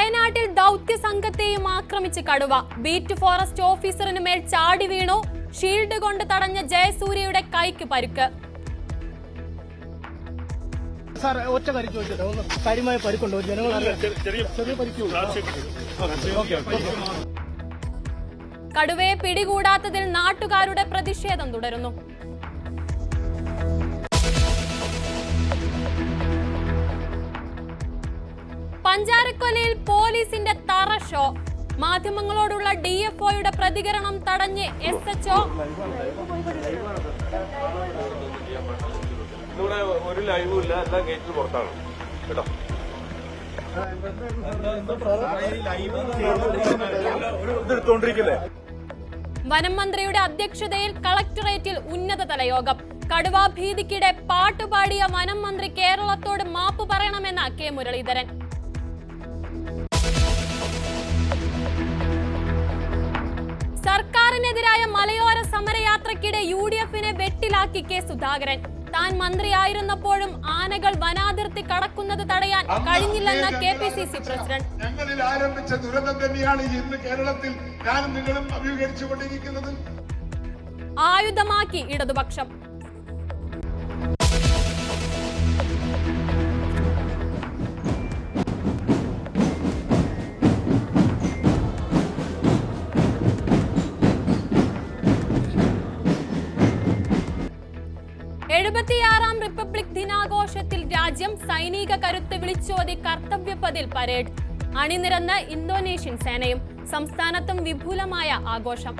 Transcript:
വയനാട്ടിൽ ദൗത്യ സംഘത്തെയും ആക്രമിച്ച് കടുവ. ബീറ്റ് ഫോറസ്റ്റ് ഓഫീസറിന് മേൽ ചാടി വീണു. ഷീൽഡ് കൊണ്ട് തടഞ്ഞ ജയസൂര്യയുടെ കൈക്ക് പരുക്ക്. കടുവയെ പിടികൂടാത്തതിൽ നാട്ടുകാരുടെ പ്രതിഷേധം തുടരുന്നു. പഞ്ചാരക്കൊലയിൽ പോലീസിന്റെ തറ ഷോ. മാധ്യമങ്ങളോടുള്ള DFOയുടെ പ്രതികരണം തടഞ്ഞ് SHO. വനം മന്ത്രിയുടെ അധ്യക്ഷതയിൽ കളക്ടറേറ്റിൽ ഉന്നതതല യോഗം. കടുവാ ഭീതിക്കിടെ പാട്ടുപാടിയ വനം മന്ത്രി കേരളത്തോട് മാപ്പ് പറയണമെന്ന K മുരളീധരൻ. സർക്കാരിനെതിരായ മലയോര സമരയാത്രയ്ക്കിടെ UDFനെ വെട്ടിലാക്കി K സുധാകരൻ. താൻ മന്ത്രിയായിരുന്നപ്പോഴും ആനകൾ വനാതിർത്തി കടക്കുന്നത് തടയാൻ കഴിഞ്ഞില്ലെന്ന KPCC പ്രസിഡന്റ്. ഞങ്ങളിൽ ആരംഭിച്ച ദുരന്തം തന്നെയാണ് ഇന്ന് കേരളത്തിൽ ഞാനും നിങ്ങളും അഭിമുഖീകരിച്ചുകൊണ്ടിരിക്കുന്നത്. ആയുധമാക്കി ഇടതുപക്ഷം. ാം റിപ്പബ്ലിക് ദിനാഘോഷത്തിൽ രാജ്യം. സൈനിക കരുത്ത് വിളിച്ചോതി കർത്തവ്യപഥിൽ പരേഡ്. അണിനിരന്ന ഇന്തോനേഷ്യൻ സേനയും. സംസ്ഥാനത്തും വിപുലമായ ആഘോഷം.